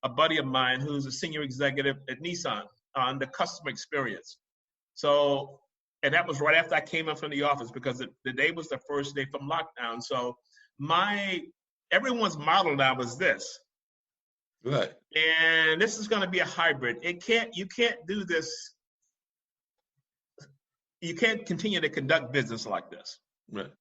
a buddy of mine who's a senior executive at Nissan on the customer experience. So, and that was right after I came up from the office because the day was the first day from lockdown. So everyone's model now is this. Right. And this is going to be a hybrid. You can't do this. You can't continue to conduct business like this. Right.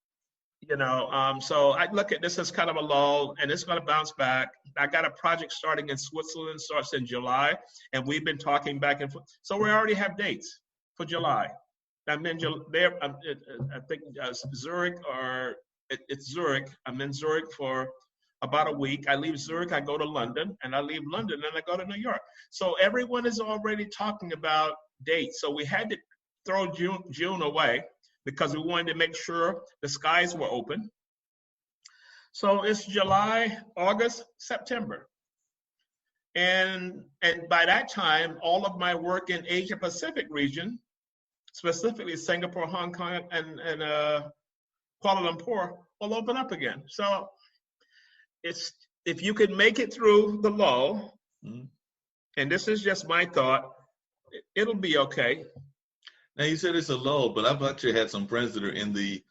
So I look at this as kind of a lull, and it's going to bounce back. I got a project starting in Switzerland, starts in July, and we've been talking back and forth. So we already have dates for July. I'm in there. I think Zurich, or it's Zurich. I'm in Zurich for about a week. I leave Zurich, I go to London, and I leave London, and I go to New York. So everyone is already talking about dates. So we had to throw June away, because we wanted to make sure the skies were open. So it's July, August, September. And by that time, all of my work in Asia Pacific region, specifically Singapore, Hong Kong, and Kuala Lumpur, will open up again. So if you can make it through the lull, and this is just my thought, it'll be okay. Now, you said it's a lull, but I've actually had some friends that are in the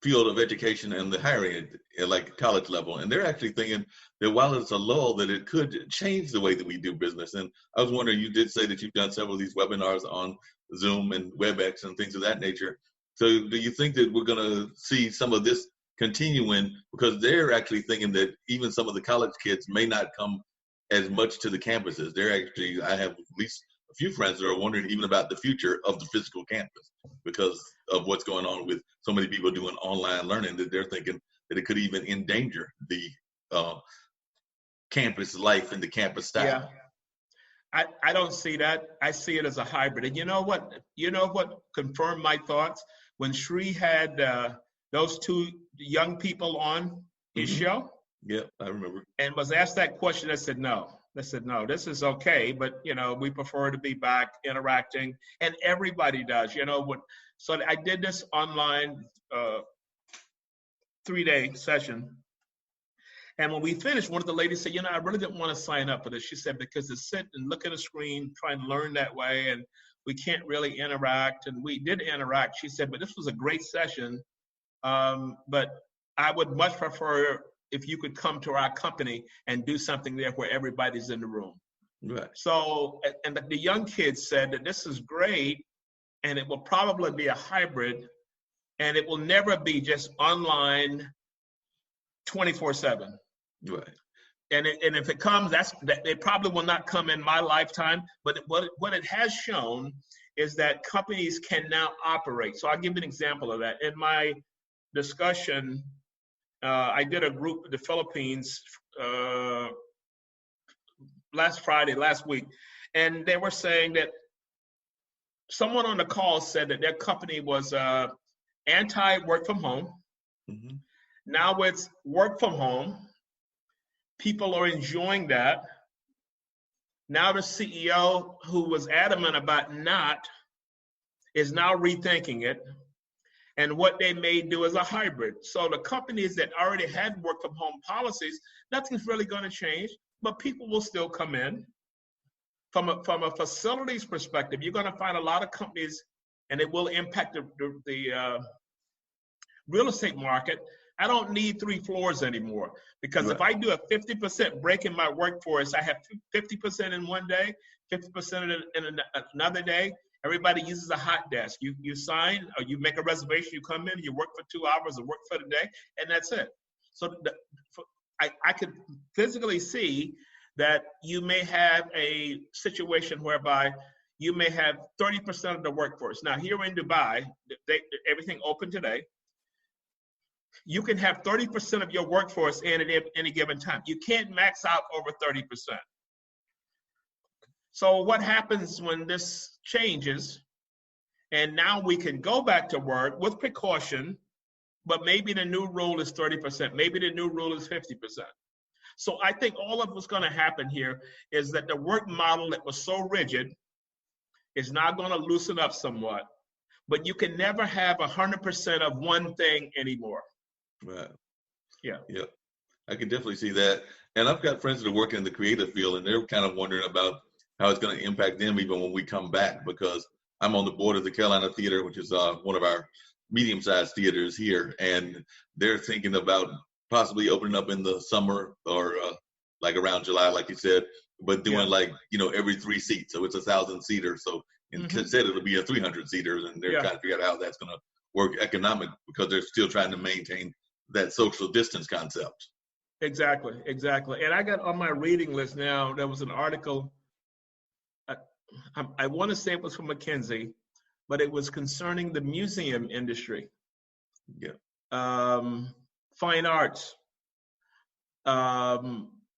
field of education and the hiring at like college level, and they're actually thinking that while it's a lull, that it could change the way that we do business. And I was wondering, you did say that you've done several of these webinars on Zoom and WebEx and things of that nature. So do you think that we're going to see some of this continuing, because they're actually thinking that even some of the college kids may not come as much to the campuses? I have at least a few friends that are wondering even about the future of the physical campus because of what's going on with so many people doing online learning, that they're thinking that it could even endanger the campus life and the campus style. Yeah, I don't see that. I see it as a hybrid. And you know what confirmed my thoughts? When Sri had those two young people on his show. Yeah, I remember. And was asked that question, I said, no, this is okay, but we prefer to be back interacting, and everybody does. So I did this online 3-day session, and when we finished, one of the ladies said, I really didn't want to sign up for this. She said, because to sit and look at a screen, try and learn that way, and we can't really interact. And we did interact. She said, but this was a great session, but I would much prefer if you could come to our company and do something there where everybody's in the room. Right. So, and the young kids said that this is great, and it will probably be a hybrid, and it will never be just online 24/7. Right. And if it comes, it probably will not come in my lifetime, but what it has shown is that companies can now operate. So I'll give you an example of that. In my discussion, I did a group in the Philippines last week, and they were saying that someone on the call said that their company was anti-work from home. Mm-hmm. Now it's work from home. People are enjoying that. Now the CEO, who was adamant about not, is now rethinking it. And what they may do is a hybrid. So the companies that already had work from home policies, nothing's really going to change, but people will still come in. From a facilities perspective, you're going to find a lot of companies, and it will impact the real estate market. I don't need 3 floors anymore, because if I do a 50% break in my workforce, I have 50% in one day, 50% in another day. Everybody uses a hot desk. You sign, or you make a reservation, you come in, you work for 2 hours or work for the day, and that's it. So I could physically see that you may have a situation whereby you may have 30% of the workforce. Now, here in Dubai, everything open today. You can have 30% of your workforce in at any given time. You can't max out over 30%. So what happens when this changes, and now we can go back to work with precaution, but maybe the new rule is 30%, maybe the new rule is 50%. So I think all of what's going to happen here is that the work model that was so rigid is now going to loosen up somewhat, but you can never have 100% of one thing anymore. Right. Yeah. Yeah. I can definitely see that. And I've got friends that are working in the creative field, and they're kind of wondering about how it's going to impact them even when we come back, because I'm on the board of the Carolina Theater, which is one of our medium-sized theaters here, and they're thinking about possibly opening up in the summer or like around July, like you said, but doing like, every 3 seats. So it's 1,000-seater. So instead it'll be a 300-seater, and they're trying to figure out how that's going to work economic, because they're still trying to maintain that social distance concept. Exactly. And I got on my reading list now, there was an article, I want to say it was from McKinsey, but it was concerning the museum industry. Yeah. Fine arts,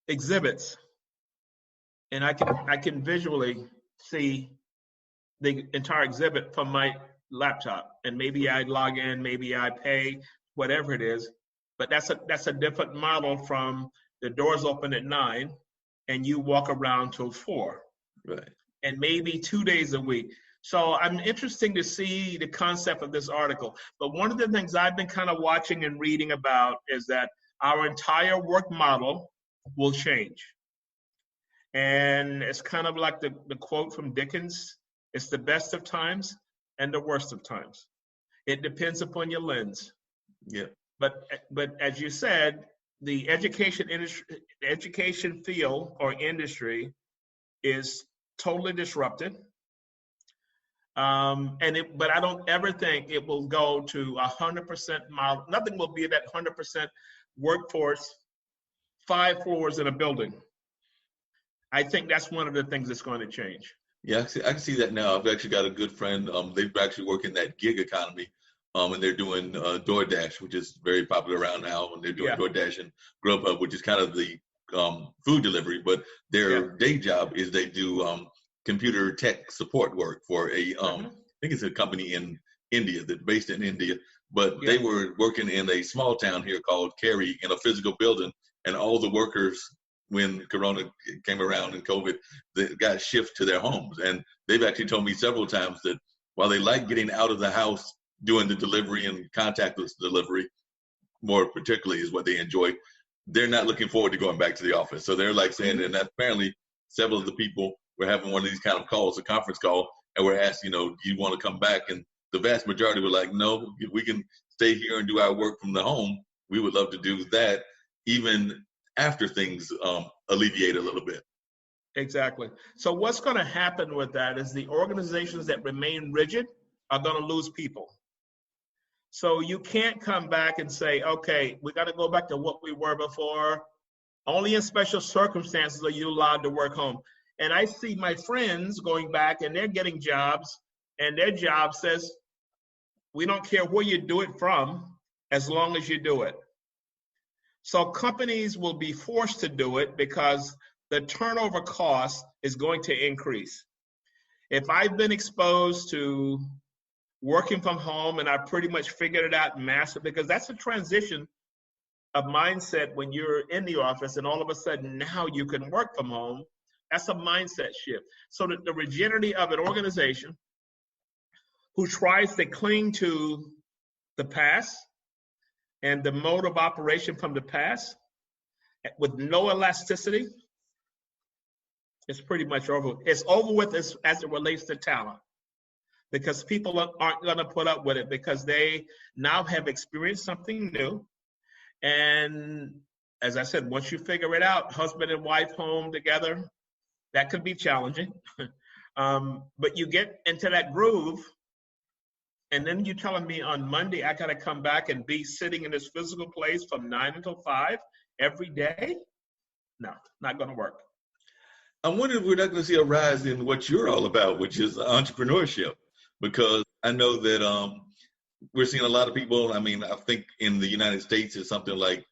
exhibits. And I can visually see the entire exhibit from my laptop. And maybe I log in, maybe I pay, whatever it is. But that's a different model from the doors open at 9 and you walk around till 4. Right. And maybe 2 days a week. So I'm interested to see the concept of this article. But one of the things I've been kind of watching and reading about is that our entire work model will change. And it's kind of like the quote from Dickens, it's the best of times and the worst of times. It depends upon your lens. Yeah. But as you said, the education industry, the education field or industry is totally disrupted. But I don't ever think it will go to 100% model. Nothing will be that 100% workforce, 5 floors in a building. I think that's one of the things that's going to change. Yeah, I can see that now. I've actually got a good friend. They've actually worked in that gig economy, and they're doing DoorDash, which is very popular around now. And they're doing DoorDash and Grubhub, which is kind of the food delivery. But their day job is they do computer tech support work for I think it's a company in India that's based in India. But they were working in a small town here called Cary in a physical building, and all the workers, when Corona came around and COVID, they got shifted to their homes. And they've actually told me several times that while they like getting out of the house, doing the delivery and contactless delivery, more particularly is what they enjoy, they're not looking forward to going back to the office. So they're like saying, and apparently several of the people were having one of these kind of calls, a conference call, and we're asked, do you want to come back? And the vast majority were like, no, if we can stay here and do our work from the home, we would love to do that, even after things alleviate a little bit. Exactly. So what's going to happen with that is the organizations that remain rigid are going to lose people. So you can't come back and say, okay, we got to go back to what we were before. Only in special circumstances are you allowed to work home. And I see my friends going back and they're getting jobs, and their job says, we don't care where you do it from, as long as you do it. So companies will be forced to do it because the turnover cost is going to increase. If I've been exposed to working from home and I pretty much figured it out and mastered, because that's a transition of mindset when you're in the office and all of a sudden now you can work from home. That's a mindset shift. So that the rigidity of an organization who tries to cling to the past and the mode of operation from the past with no elasticity, it's pretty much over. It's over with as it relates to talent, because people aren't going to put up with it because they now have experienced something new. And as I said, once you figure it out, husband and wife home together, that could be challenging. But you get into that groove, and then you're telling me on Monday I got to come back and be sitting in this physical place from 9 until 5 every day? No, not going to work. I wonder if we're not going to see a rise in what you're all about, which is entrepreneurship, because I know that we're seeing a lot of people. I mean, I think in the United States it's something like,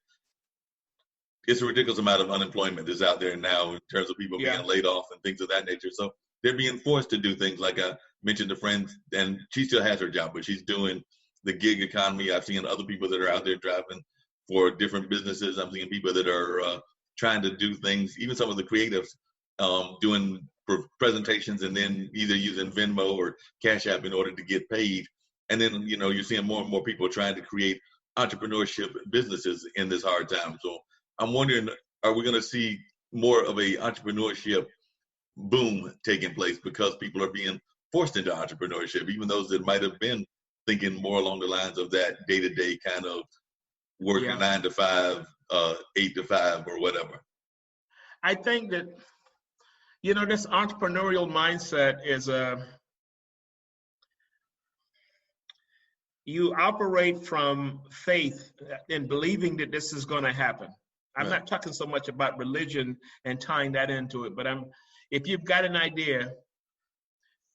it's a ridiculous amount of unemployment that's out there now in terms of people being laid off and things of that nature. So they're being forced to do things like I mentioned a friend, and she still has her job, but she's doing the gig economy. I've seen other people that are out there driving for different businesses. I'm seeing people that are trying to do things, even some of the creatives doing presentations and then either using Venmo or Cash App in order to get paid. And then, you're seeing more and more people trying to create entrepreneurship businesses in this hard time. So I'm wondering, are we going to see more of a entrepreneurship boom taking place because people are being forced into entrepreneurship, even those that might have been thinking more along the lines of that day-to-day kind of working Yeah. 9 to 5, 8 to 5, or whatever? I think that, this entrepreneurial mindset is you operate from faith in believing that this is going to happen. I'm not talking so much about religion and tying that into it, but if you've got an idea,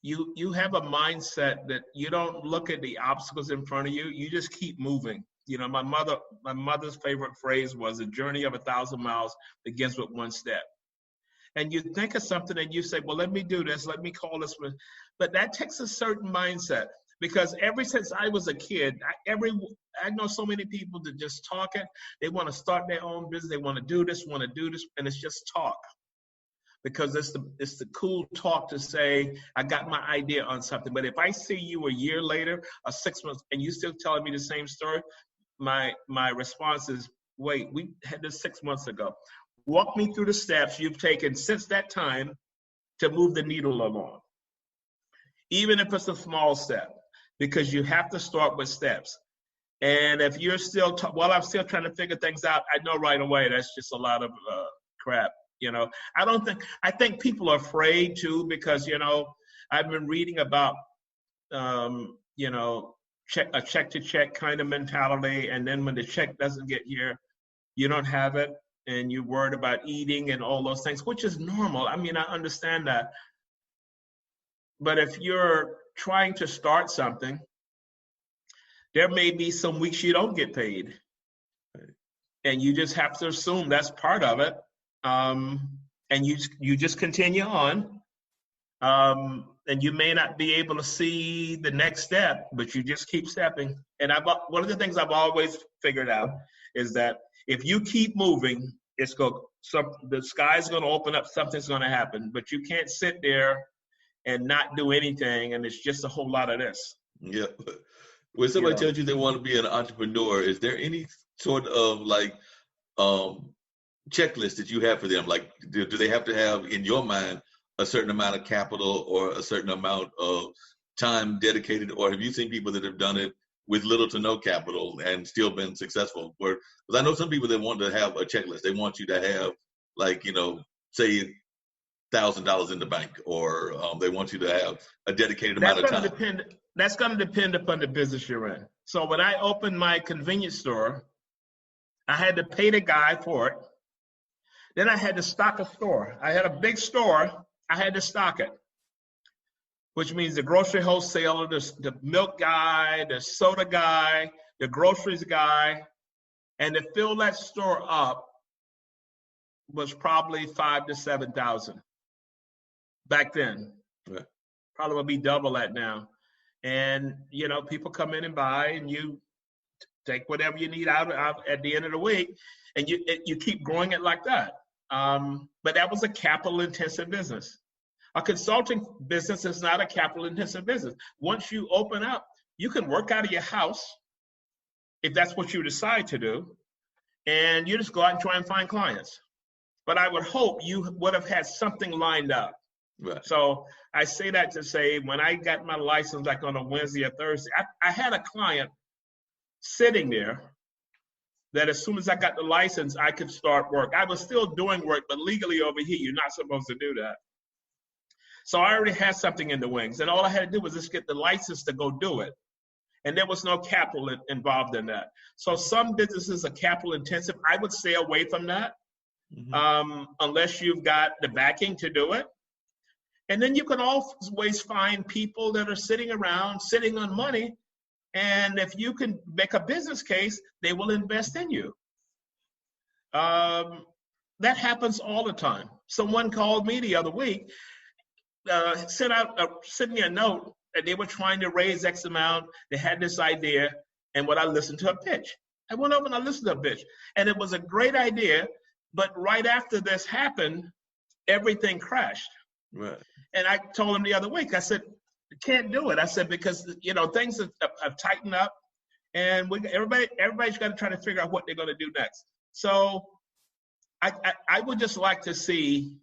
you have a mindset that you don't look at the obstacles in front of you. You just keep moving. My mother's favorite phrase was, "A journey of 1,000 miles begins with one step." And you think of something and you say, well, let me do this, let me call this. But that takes a certain mindset, because ever since I was a kid, I know so many people that just talk it. They want to start their own business. They want to do this, and it's just talk. Because it's the cool talk to say, I got my idea on something. But if I see you a year later or 6 months and you still telling me the same story, my response is, wait, we had this 6 months ago. Walk me through the steps you've taken since that time to move the needle along. Even if it's a small step, because you have to start with steps. And if you're still, I'm still trying to figure things out, I know right away that's just a lot of crap. I think people are afraid too, because, I've been reading about, a check to check kind of mentality. And then when the check doesn't get here, you don't have it. And you're worried about eating and all those things, which is normal. I mean, I understand that. But if you're trying to start something, there may be some weeks you don't get paid. And you just have to assume that's part of it. And you just continue on. And you may not be able to see the next step, but you just keep stepping. And one of the things I've always figured out is that if you keep moving, the sky's going to open up, something's going to happen. But you can't sit there and not do anything, and it's just a whole lot of this. Yeah. When somebody tells you they want to be an entrepreneur, is there any sort of checklist that you have for them? Like, do they have to have, in your mind, a certain amount of capital or a certain amount of time dedicated? Or have you seen people that have done it with little to no capital and still been successful? Because I know some people that want to have a checklist. They want you to have, say, $1,000 in the bank, or they want you to have a dedicated amount of time. That's going to depend upon the business you're in. So when I opened my convenience store, I had to pay the guy for it. Then I had to stock a store. I had a big store. I had to stock it, which means the grocery wholesaler, the milk guy, the soda guy, the groceries guy, and to fill that store up was probably $5,000 to $7,000 back then. Right. Probably will be double that now. And people come in and buy, and you take whatever you need out at the end of the week, and you keep growing it like that. But that was a capital-intensive business. A consulting business is not a capital-intensive business. Once you open up, you can work out of your house if that's what you decide to do, and you just go out and try and find clients. But I would hope you would have had something lined up. Right. So I say that to say, when I got my license, like on a Wednesday or Thursday, I had a client sitting there that as soon as I got the license, I could start work. I was still doing work, but legally over here, you're not supposed to do that. So I already had something in the wings, and all I had to do was just get the license to go do it. And there was no capital involved in that. So some businesses are capital intensive. I would stay away from that, unless you've got the backing to do it. And then you can always find people that are sitting around, sitting on money. And if you can make a business case, they will invest in you. That happens all the time. Someone called me the other week, sent me a note that they were trying to raise X amount. They had this idea, and I listened to a pitch. I went over and I listened to a pitch, and it was a great idea. But right after this happened, everything crashed. Right. And I told him the other week, I said, can't do it. I said, because, things have tightened up, and everybody's got to try to figure out what they're going to do next. So I would just like to see